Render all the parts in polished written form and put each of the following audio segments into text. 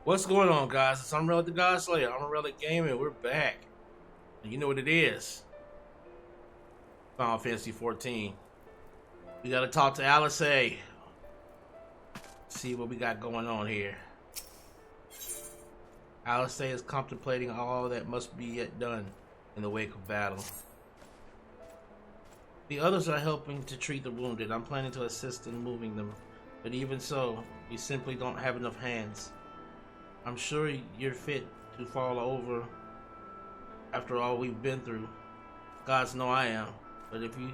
What's going on, guys? It's Amon-Rellik the God Slayer. Amon-Rellik Gaming. We're back. You know what it is. Final Fantasy 14. We gotta talk to Alice. See what we got going on here. Alice is contemplating all that must be yet done in the wake of battle. The others are helping to treat the wounded. I'm planning to assist in moving them. But even so, we simply don't have enough hands. I'm sure you're fit to fall over after all we've been through. Gods know I am. But if you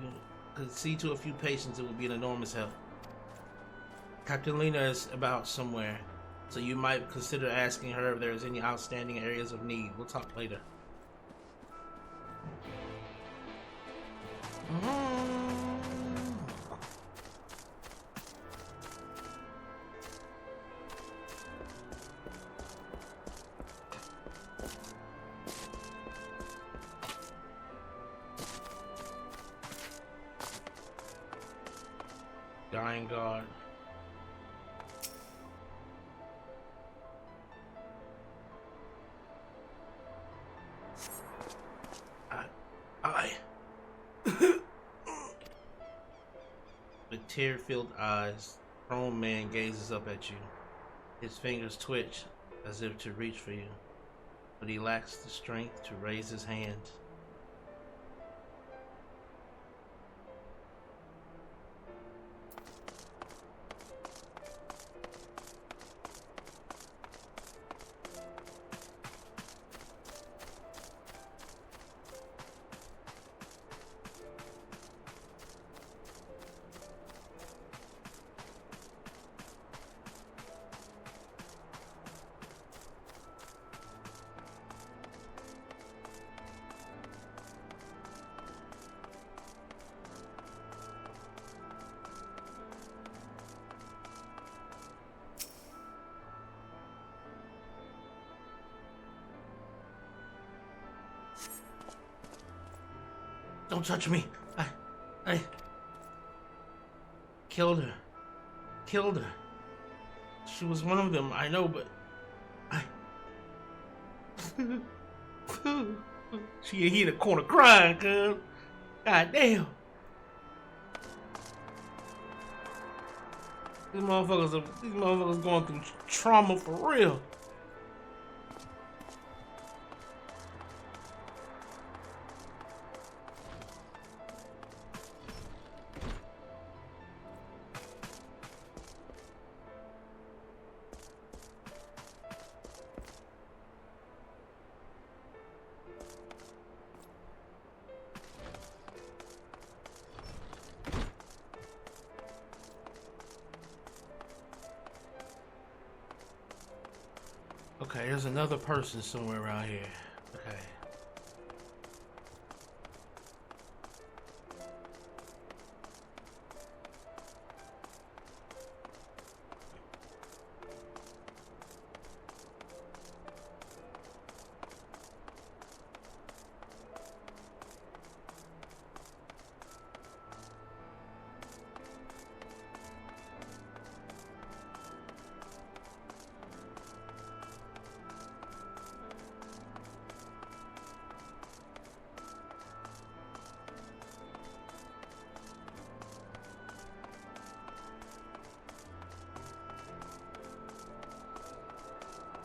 could see to a few patients, it would be an enormous help. Captain Lena is about somewhere, so you might consider asking her if there's any outstanding areas of need. We'll talk later. Dying God. I. With tear-filled eyes, the prone man gazes up at you. His fingers twitch as if to reach for you, but he lacks the strength to raise his hand. Don't touch me. I killed her. Killed her. She was one of them, I know, but she hit a corner crying, cuz. God damn. These motherfuckers going through trauma for real. Okay, there's another person somewhere around here. Okay.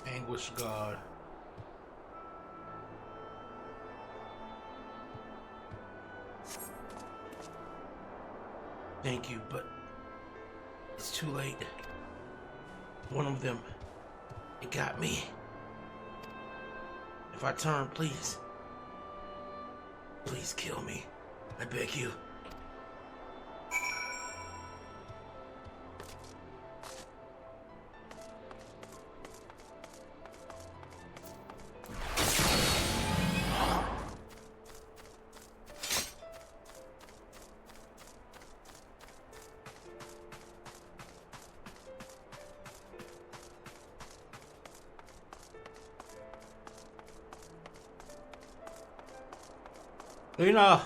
Anguish God. Thank you, but it's too late. One of them, it got me. If I turn, please kill me. I beg you. Lena!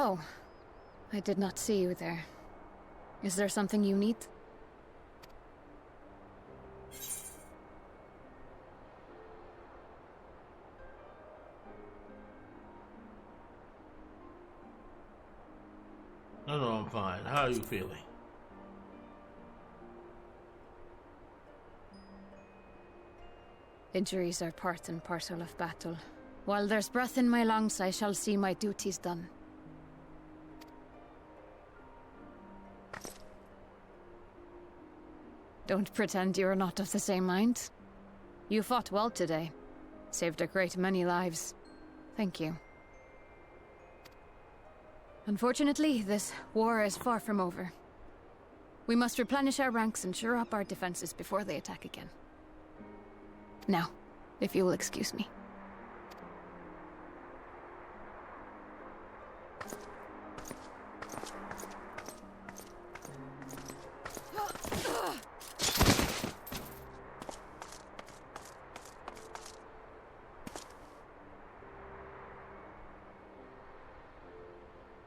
Oh, I did not see you there. Is there something you need? No, I'm fine. How are you feeling? Injuries are part and parcel of battle. While there's breath in my lungs, I shall see my duties done. Don't pretend you're not of the same mind. You fought well today. Saved a great many lives. Thank you. Unfortunately, this war is far from over. We must replenish our ranks and shore up our defenses before they attack again. Now, if you will excuse me.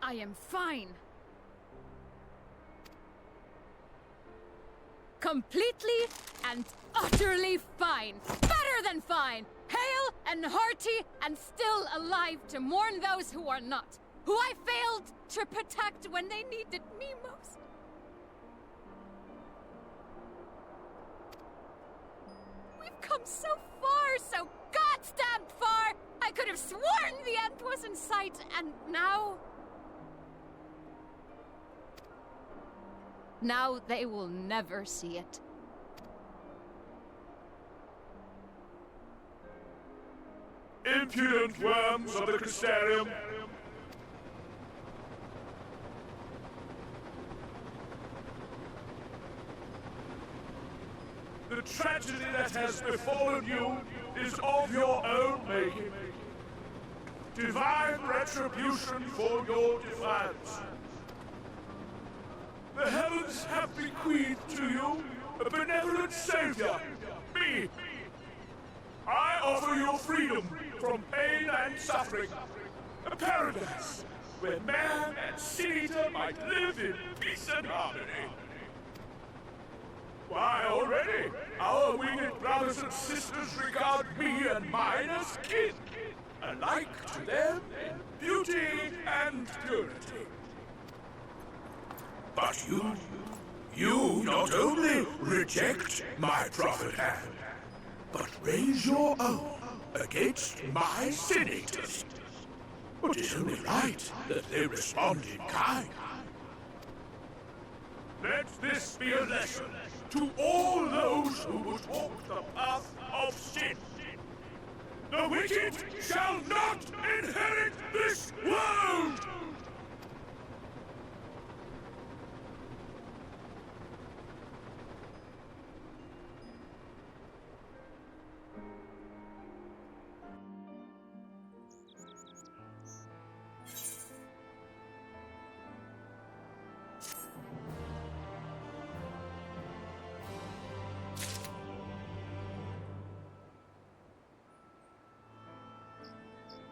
I am fine. Completely and utterly fine. Better than fine. Hale and hearty and still alive to mourn those who are not. Who I failed to protect when they needed me most. We've come so far, so goddamn far! I could have sworn the end was in sight, and now... Now they will never see it. Impudent worms of the Castarium! The tragedy that has befallen you is of your own making. Divine retribution for your defiance. The heavens have bequeathed to you a benevolent savior, me. I offer you freedom from pain and suffering, a paradise where man and sin-eater might live in peace and harmony. Why, already, our winged brothers and sisters regard me and mine as kin, alike to them in beauty and purity. But you not only reject my prophet hand, but raise your own against my sin-eaters. But it's only right that they respond in kind. Let this be a lesson to all those who would walk the path of sin. The wicked shall not inherit this world!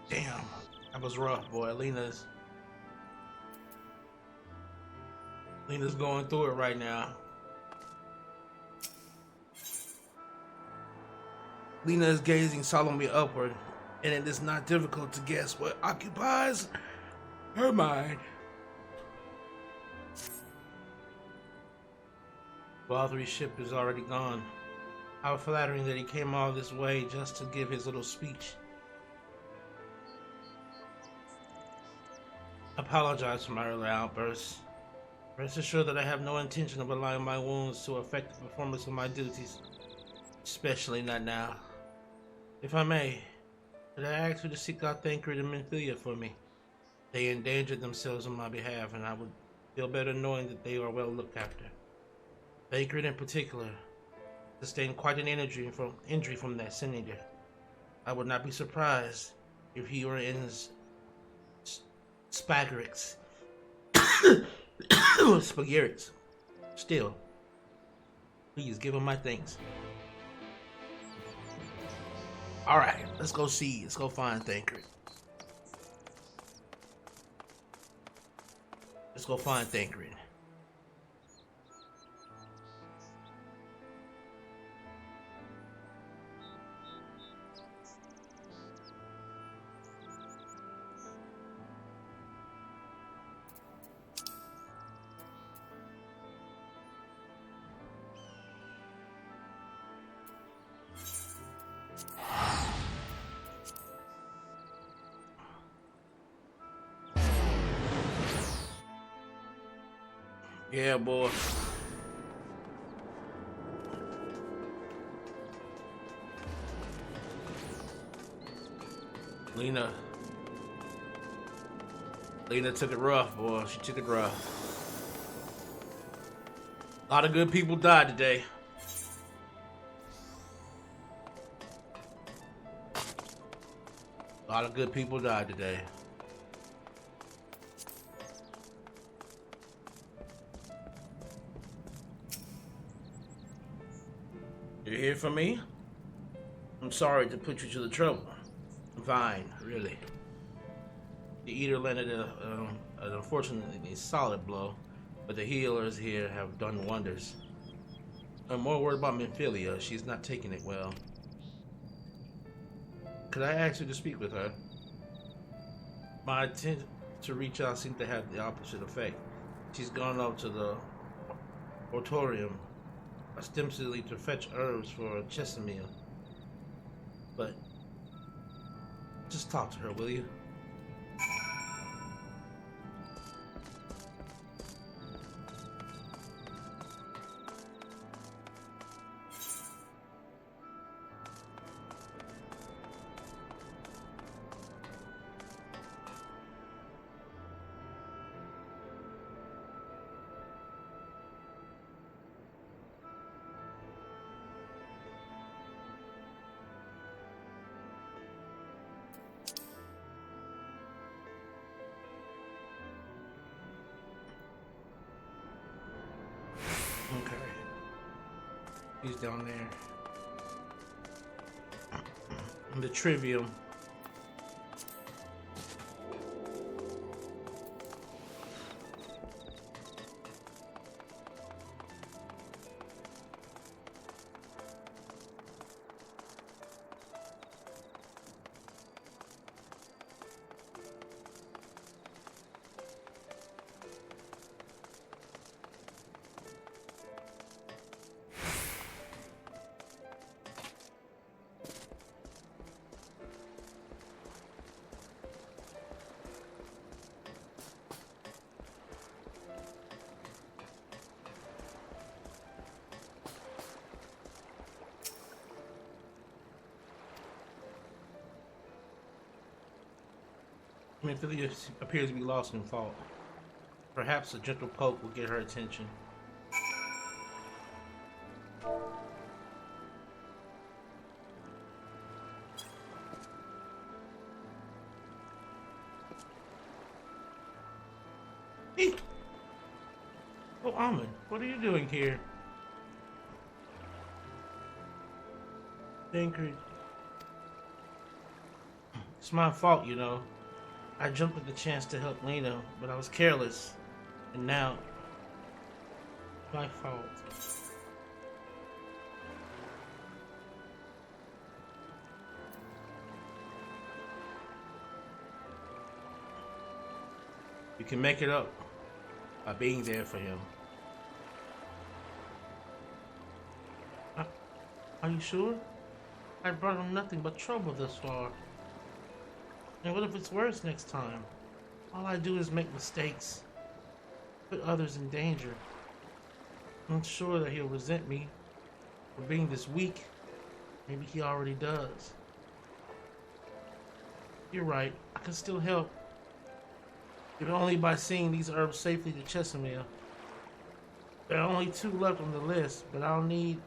Damn, that was rough, boy. Lena's going through it right now. Lena is gazing solemnly upward, and it is not difficult to guess what occupies her mind. Balthury's ship is already gone. How flattering that he came all this way just to give his little speech. Apologize for my early outbursts. Rest assured that I have no intention of allowing my wounds to affect the performance of my duties, especially not now. If I may, could I ask you to seek out Thancred and Menthelia for me? They endangered themselves on my behalf, and I would feel better knowing that they are well looked after. Thancred in particular sustained quite an injury from that sin-eater. I would not be surprised if he were in his Spagarix. Spagarix. Still, please give him my thanks. Alright, let's go find Thancred. Let's go find Thancred. Yeah, boy. Lena took it rough, boy. She took it rough. A lot of good people died today. A lot of good people died today. You hear from me? I'm sorry to put you to the trouble. Fine, really. The Eater landed an unfortunately solid blow, but the healers here have done wonders. I'm more worried about Minfilia. She's not taking it well. Could I ask you to speak with her? My attempt to reach out seemed to have the opposite effect. She's gone up to the Ortorium, ostensibly to fetch herbs for Chesamia. But just talk to her, will you? Okay. He's down there. The Trivium. Minfilia appears to be lost in thought. Perhaps a gentle poke will get her attention. Hey! Oh, Amon, what are you doing here? Thancred. It's my fault, you know. I jumped at the chance to help Lena, but I was careless. And now, my fault. You can make it up by being there for him. Are you sure? I brought him nothing but trouble thus far. And what if it's worse next time? All I do is make mistakes, put others in danger. I'm sure that he'll resent me for being this weak. Maybe he already does. You're right, I can still help. If only by seeing these herbs safely to Chesamia. There are only 2 left on the list, but I'll need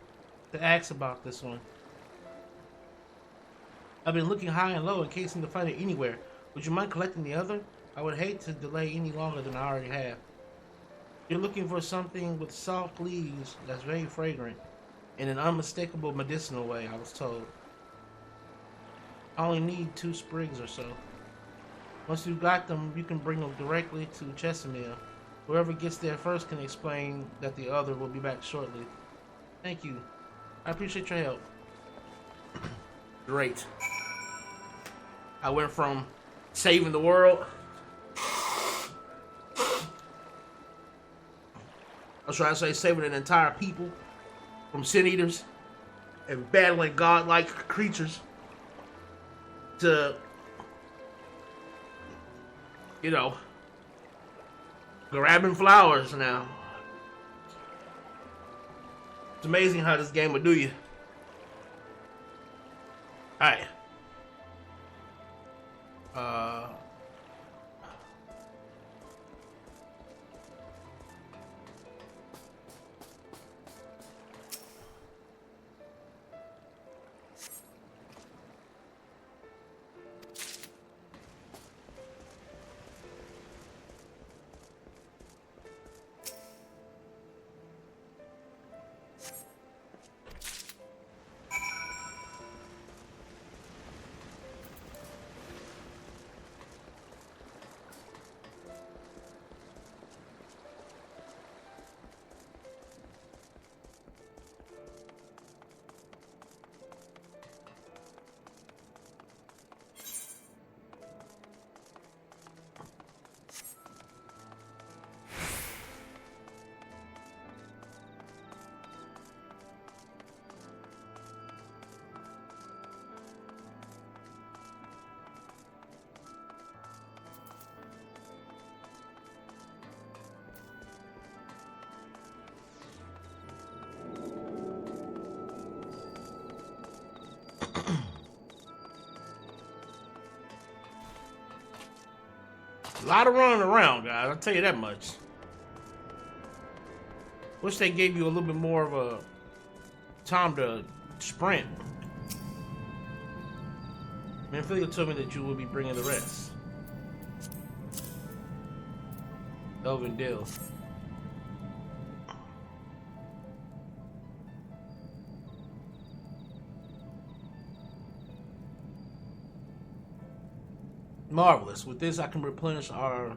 to ask about this one. I've been looking high and low and can't seem to find it anywhere. Would you mind collecting the other? I would hate to delay any longer than I already have. You're looking for something with soft leaves that's very fragrant, in an unmistakable medicinal way, I was told. I only need 2 sprigs or so. Once you've got them, you can bring them directly to Chesamia. Whoever gets there first can explain that the other will be back shortly. Thank you. I appreciate your help. Great. I went from saving the world. I was trying to say saving an entire people from sin eaters and battling godlike creatures to, you know, grabbing flowers now. It's amazing how this game will do you. Alright. A lot of running around, guys. I'll tell you that much. Wish they gave you a little bit more of a time to sprint. Manfilia told me that you will be bringing the rest. Elvin Dill. Marvelous. With this, I can replenish our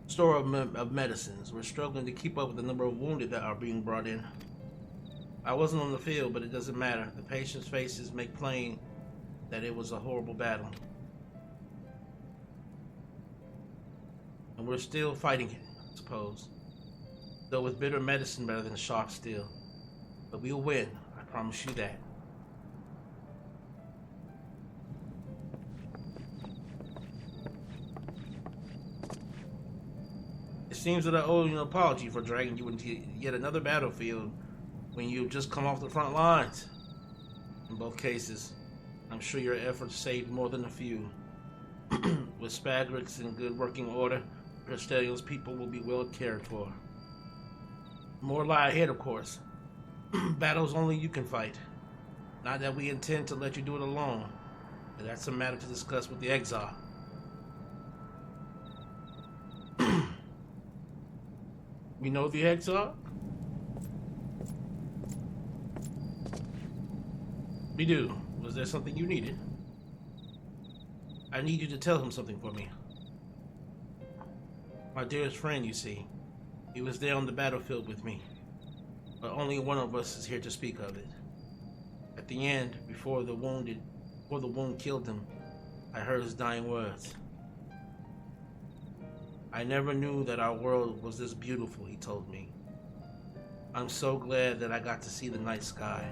store of medicines. We're struggling to keep up with the number of wounded that are being brought in. I wasn't on the field, but it doesn't matter. The patients' faces make plain that it was a horrible battle. And we're still fighting it, I suppose. Though with bitter medicine better than sharp steel. But we'll win, I promise you that. It seems that I owe you an apology for dragging you into yet another battlefield when you've just come off the front lines. In both cases, I'm sure your efforts saved more than a few. With Spagrix in good working order, Castellio's people will be well cared for. More lie ahead, of course. Battles only you can fight. Not that we intend to let you do it alone, but that's a matter to discuss with the Exile. We know the Exile? We do. Was there something you needed? I need you to tell him something for me. My dearest friend, you see. He was there on the battlefield with me. But only one of us is here to speak of it. At the end, before the wound killed him, I heard his dying words. I never knew that our world was this beautiful, he told me. I'm so glad that I got to see the night sky.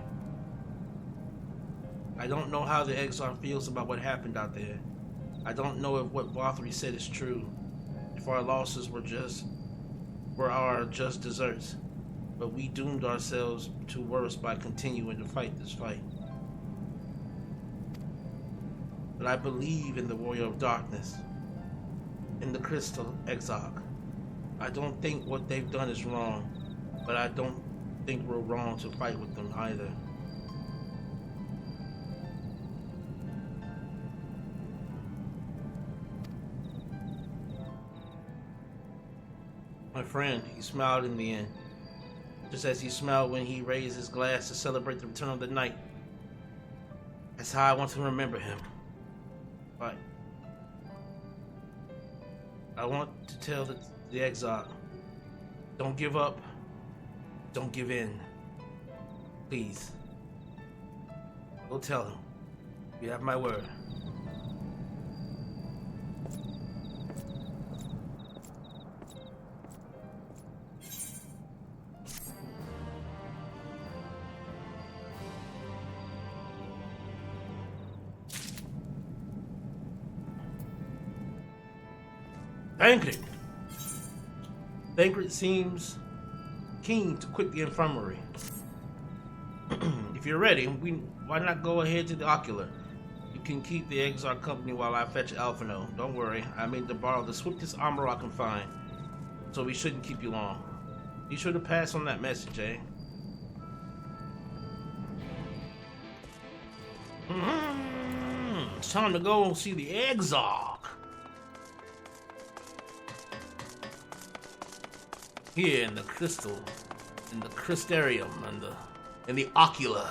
I don't know how the Exarch feels about what happened out there. I don't know if what Bothry said is true. If our losses were our just deserts. But we doomed ourselves to worse by continuing to fight this fight. But I believe in the Warrior of Darkness. In the Crystal Exarch. I don't think what they've done is wrong, but I don't think we're wrong to fight with them either. My friend, he smiled in the end, just as he smiled when he raised his glass to celebrate the return of the night. That's how I want to remember him. But I want to tell the Exarch Don't give up. Don't give in. Please. Go tell him. You have my word. Thancred seems keen to quit the infirmary. If you're ready, why not go ahead to the ocular? You can keep the Exarch company while I fetch Alphino. Don't worry, I made to borrow the swiftest armor I can find, so we shouldn't keep you long. Be sure to pass on that message, eh? It's time to go and see the Exarch. Here in the crystal, in the crystarium, and in the ocular.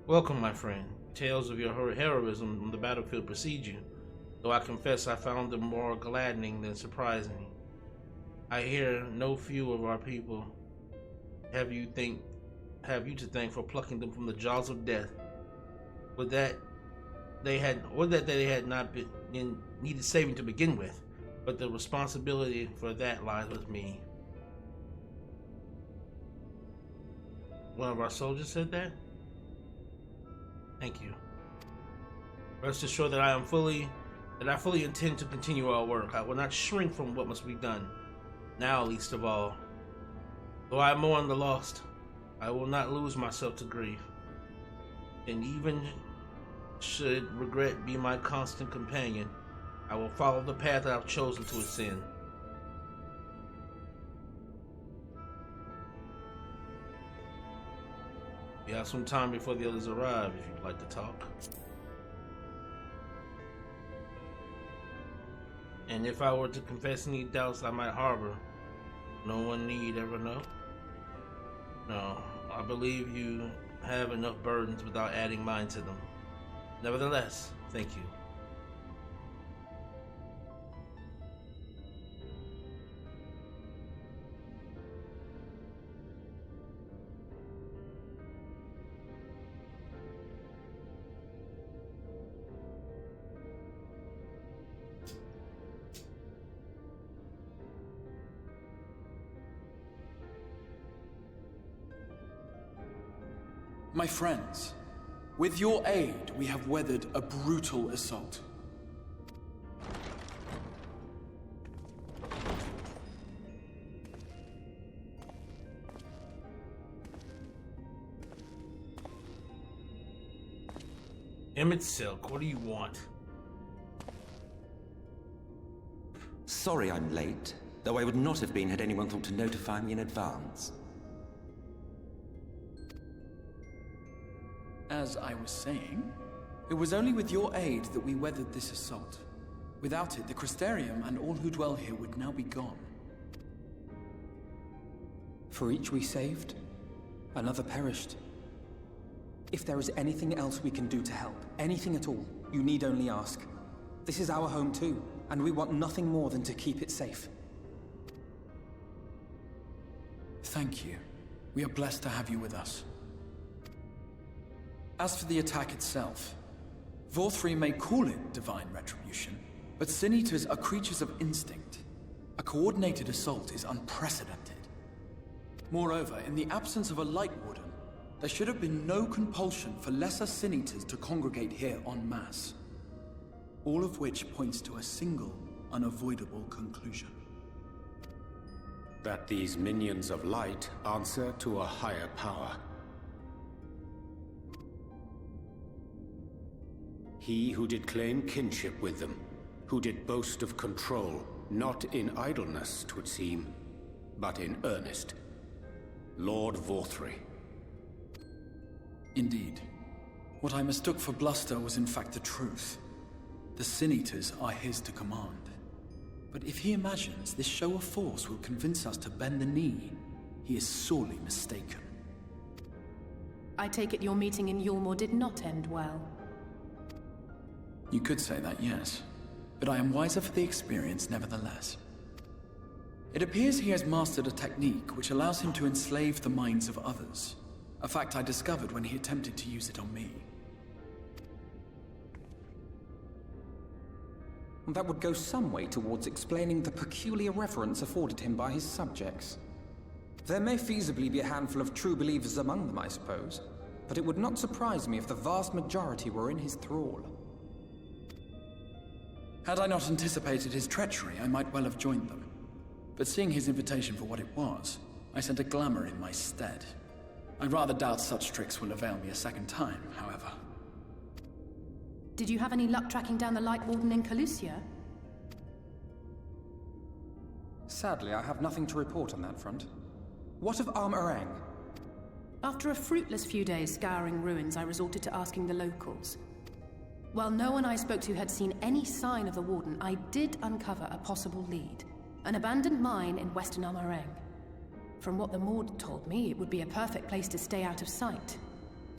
Welcome, my friend. Tales of your heroism on the battlefield precede you, though I confess I found them more gladdening than surprising. I hear no few of our people have you to thank for plucking them from the jaws of death. Would that they had not been needed saving to begin with, but the responsibility for that lies with me. One of our soldiers said that? Thank you. Rest assured that I fully intend to continue our work. I will not shrink from what must be done. Now, least of all. Though I mourn the lost, I will not lose myself to grief. And even should regret be my constant companion, I will follow the path I have chosen to ascend. We have some time before the others arrive if you'd like to talk. And if I were to confess any doubts I might harbor, no one need ever know. No, I believe you have enough burdens without adding mine to them. Nevertheless, thank you. My friends, with your aid, we have weathered a brutal assault. Emmett Silk, what do you want? Sorry I'm late, though I would not have been had anyone thought to notify me in advance. As I was saying, it was only with your aid that we weathered this assault. Without it, the Crystarium and all who dwell here would now be gone. For each we saved, another perished. If there is anything else we can do to help, anything at all, you need only ask. This is our home too, and we want nothing more than to keep it safe. Thank you. We are blessed to have you with us. As for the attack itself, Vorthri may call it divine retribution, but Sin Eaters are creatures of instinct. A coordinated assault is unprecedented. Moreover, in the absence of a Light Warden, there should have been no compulsion for lesser Sin Eaters to congregate here en masse. All of which points to a single, unavoidable conclusion. That these minions of light answer to a higher power. He who did claim kinship with them, who did boast of control, not in idleness, 'twould seem, but in earnest. Lord Vorthri. Indeed. What I mistook for bluster was in fact the truth. The Sin Eaters are his to command. But if he imagines this show of force will convince us to bend the knee, he is sorely mistaken. I take it your meeting in Yulmore did not end well. You could say that, yes. But I am wiser for the experience nevertheless. It appears he has mastered a technique which allows him to enslave the minds of others. A fact I discovered when he attempted to use it on me. That would go some way towards explaining the peculiar reverence afforded him by his subjects. There may feasibly be a handful of true believers among them, I suppose, but it would not surprise me if the vast majority were in his thrall. Had I not anticipated his treachery, I might well have joined them. But seeing his invitation for what it was, I sent a glamour in my stead. I rather doubt such tricks will avail me a second time, however. Did you have any luck tracking down the Light Warden in Calusia? Sadly, I have nothing to report on that front. What of Amon-Rellik? After a fruitless few days scouring ruins, I resorted to asking the locals. While no one I spoke to had seen any sign of the Warden, I did uncover a possible lead. An abandoned mine in western Amon-Rellik. From what the Maud told me, it would be a perfect place to stay out of sight.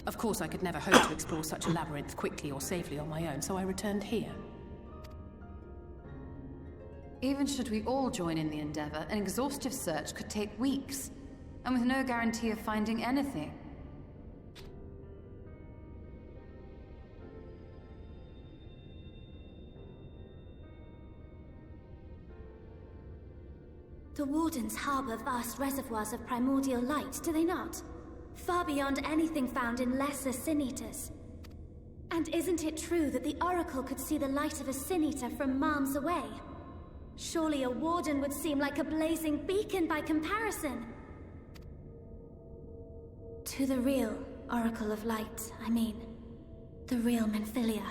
Of course, I could never hope to explore such a labyrinth quickly or safely on my own, so I returned here. Even should we all join in the endeavor, an exhaustive search could take weeks, and with no guarantee of finding anything. The Wardens harbor vast reservoirs of primordial light, do they not? Far beyond anything found in lesser Sin Eaters. And isn't it true that the Oracle could see the light of a Sin Eater from miles away? Surely a Warden would seem like a blazing beacon by comparison. To the real Oracle of Light, I mean. The real Menphilia.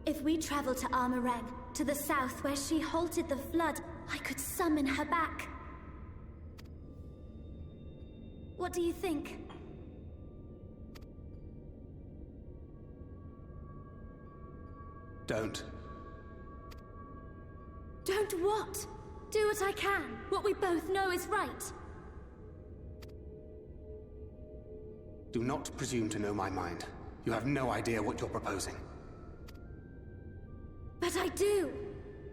If we travel to Amon-Rellik, to the south where she halted the flood, I could summon her back. What do you think? Don't. Don't what? Do what I can. What we both know is right. Do not presume to know my mind. You have no idea what you're proposing. But I do!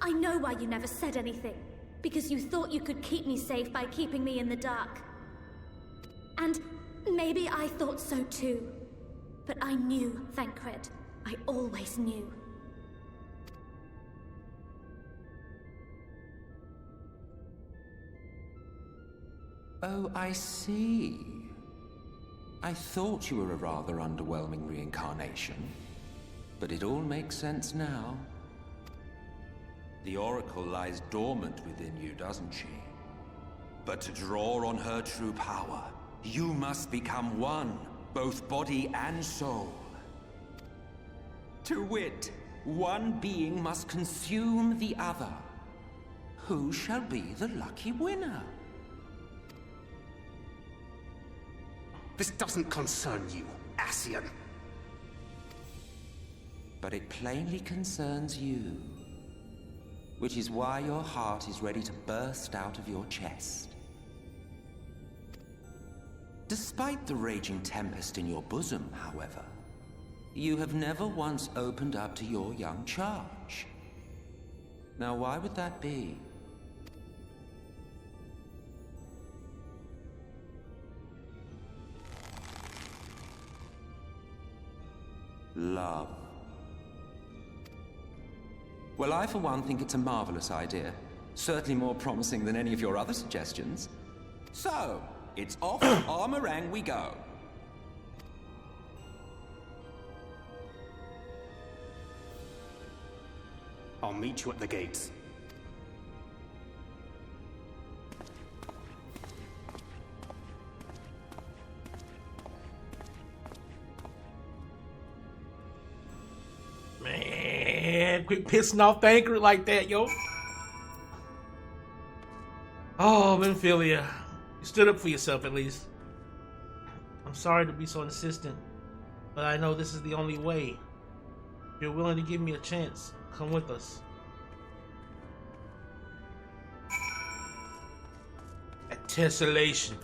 I know why you never said anything. Because you thought you could keep me safe by keeping me in the dark. And maybe I thought so too. But I knew, Thancred. I always knew. Oh, I see. I thought you were a rather underwhelming reincarnation. But it all makes sense now. The Oracle lies dormant within you, doesn't she? But to draw on her true power, you must become one, both body and soul. To wit, one being must consume the other. Who shall be the lucky winner? This doesn't concern you, Ascian. But it plainly concerns you. Which is why your heart is ready to burst out of your chest. Despite the raging tempest in your bosom, however, you have never once opened up to your young charge. Now, why would that be? Love. Well, I for one think it's a marvelous idea. Certainly more promising than any of your other suggestions. So, it's off to Amon-Rellik we go. I'll meet you at the gates. Man, quit pissing off Thancred like that, yo. Oh, Oh, Menphilia, you stood up for yourself at least. I'm sorry to be so insistent, but I know this is the only way. If you're willing to give me a chance, come with us. A tessellation.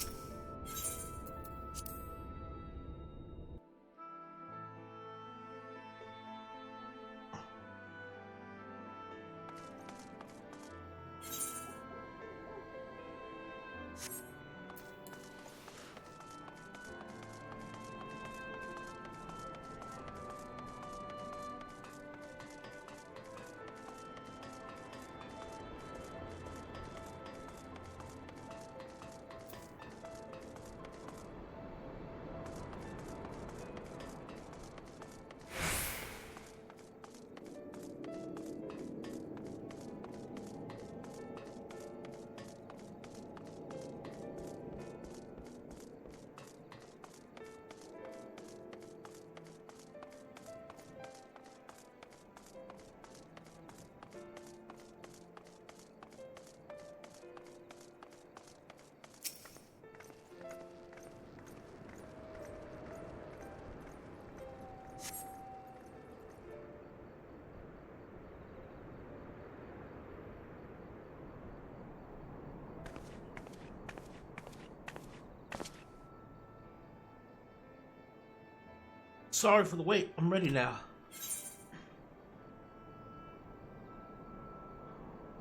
Sorry for the wait. I'm ready now.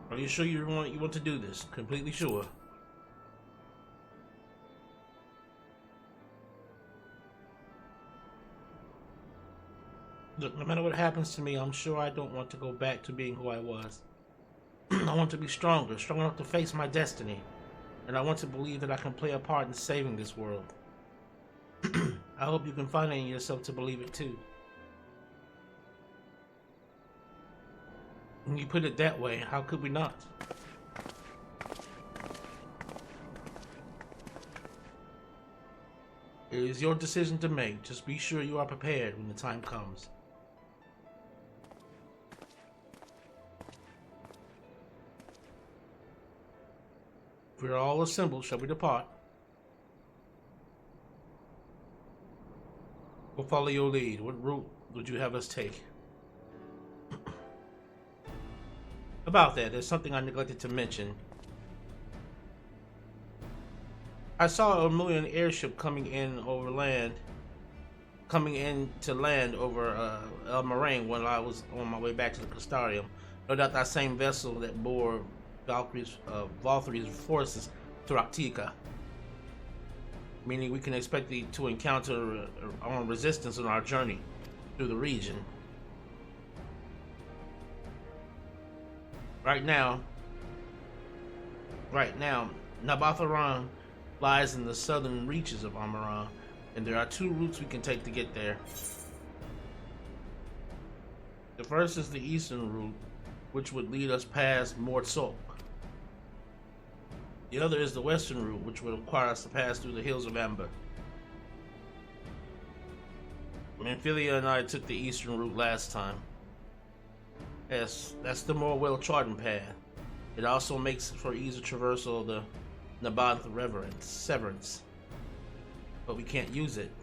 Are you sure you want to do this? Completely sure. Look, no matter what happens to me, I'm sure I don't want to go back to being who I was. I want to be stronger, strong enough to face my destiny. And I want to believe that I can play a part in saving this world. I hope you can find it in yourself to believe it too. When you put it that way, how could we not? It is your decision to make. Just be sure you are prepared when the time comes. If we are all assembled, shall we depart? We'll follow your lead. What route would you have us take? About that, there's something I neglected to mention. I saw a Amon airship coming in to land over El-Marine when I was on my way back to the Custarium. No doubt that same vessel that bore Valkyrie's forces to Raktika. Meaning we can expect to encounter armed resistance on our journey through the region. Right now, Nabatharan lies in the southern reaches of Amaran, and there are two routes we can take to get there. The first is the eastern route, which would lead us past Mortsok. The other is the western route, which would require us to pass through the Hills of Amber. Menphilia and I took the eastern route last time. Yes, that's the more well-trodden path. It also makes for easy traversal of the Naboth Severance. But we can't use it.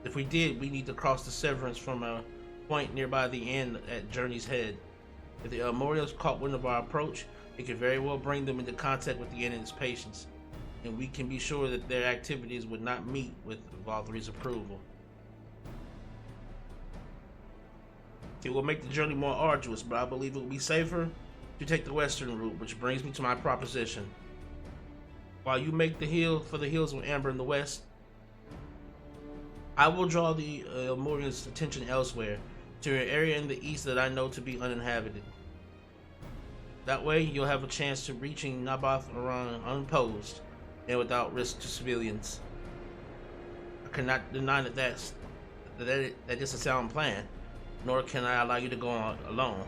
If we did, we need to cross the Severance from a point nearby the end at Journey's Head. If the Elmorials caught wind of our approach, it could very well bring them into contact with the enemy's patience, and we can be sure that their activities would not meet with Valkyrie's approval. It will make the journey more arduous, but I believe it will be safer to take the western route, which brings me to my proposition. While you make the Hills of Amber in the west, I will draw the Elmorians' attention elsewhere, to an area in the east that I know to be uninhabited. That way, you'll have a chance to reaching Naboth unopposed and without risk to civilians. I cannot deny that is a sound plan, nor can I allow you to go on alone.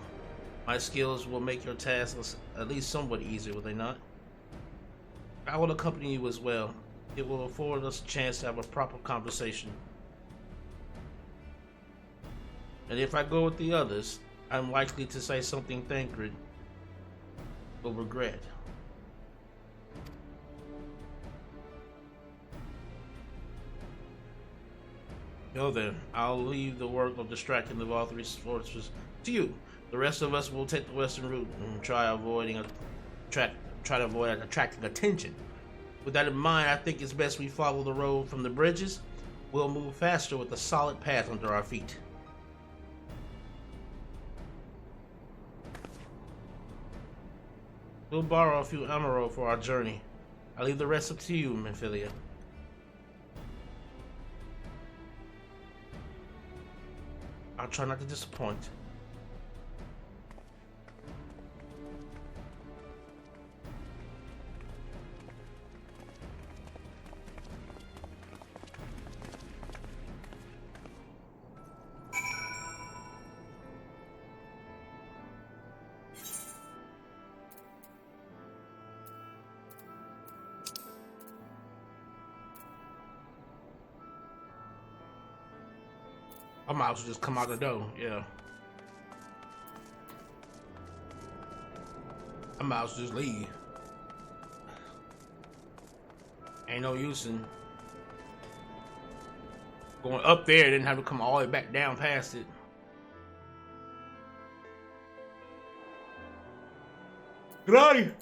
My skills will make your tasks at least somewhat easier, will they not? I will accompany you as well. It will afford us a chance to have a proper conversation. And if I go with the others, I'm likely to say something Thancred. will regret. Well then, I'll leave the work of distracting the Valkyrie forces to you. The rest of us will take the western route and try to avoid attracting attention. With that in mind, I think it's best we follow the road from the bridges. We'll move faster with a solid path under our feet. We'll borrow a few emerald for our journey. I'll leave the rest up to you, Minfilia. I'll try not to disappoint. I might as well just come out the door, yeah. I might as well just leave. Ain't no use in going up there and then have to come all the way back down past it. Grady!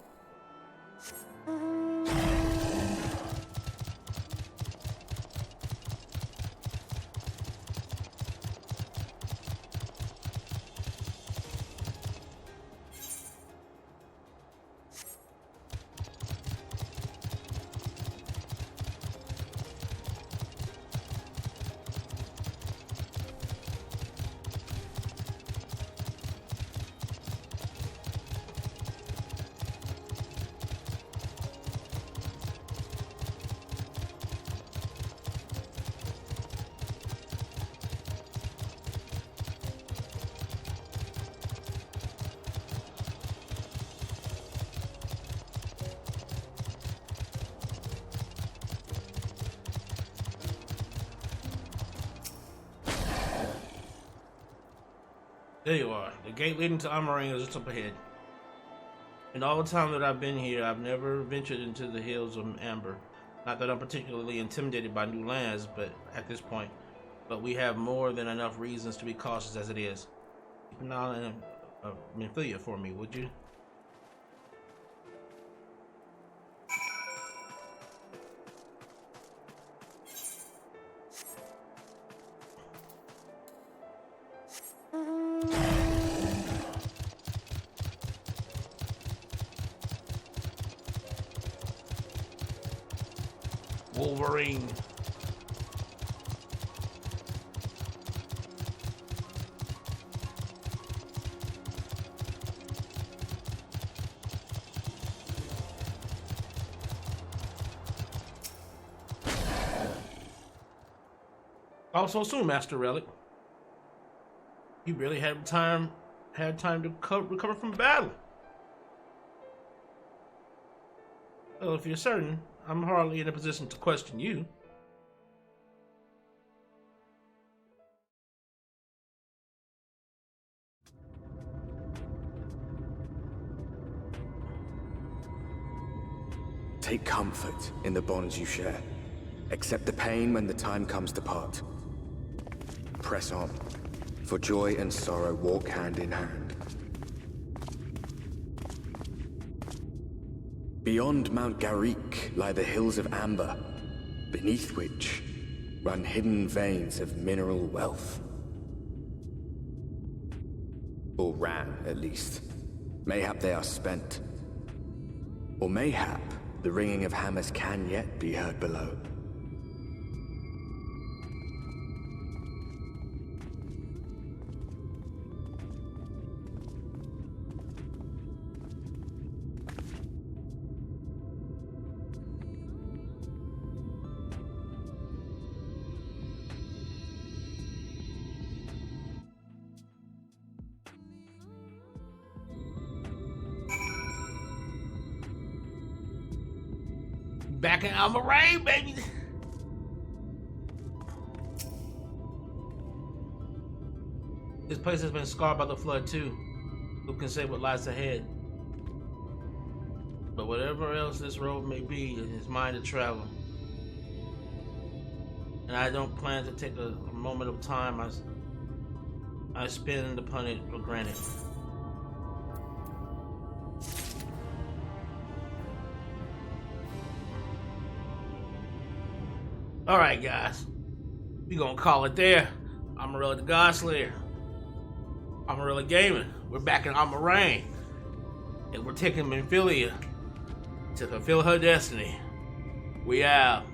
There you are. The gate leading to Amon-Rellik is just up ahead. In all the time that I've been here, I've never ventured into the hills of Amber. Not that I'm particularly intimidated by new lands, but at this point. But we have more than enough reasons to be cautious as it is. Keep an eye on Minfilia for me, would you? Wolverine. Also soon, Master Relic. You barely had time to recover from battle. Well, if you're certain, I'm hardly in a position to question you. Take comfort in the bonds you share. Accept the pain when the time comes to part. Press on, for joy and sorrow walk hand in hand. Beyond Mount Garrick lie the hills of Amber, beneath which run hidden veins of mineral wealth. Or ran, at least. Mayhap they are spent. Or mayhap the ringing of hammers can yet be heard below. Back in Amon-Rellik, baby. This place has been scarred by the flood too. Who can say what lies ahead? But whatever else this road may be, it is mine to travel. And I don't plan to take a moment of time I spend upon it for granted. Alright guys, we gonna call it there. Amon-Rellik the Godslayer. Amon-Rellik Gaming. We're back in Amon-Rain. And we're taking Minfilia to fulfill her destiny. We out.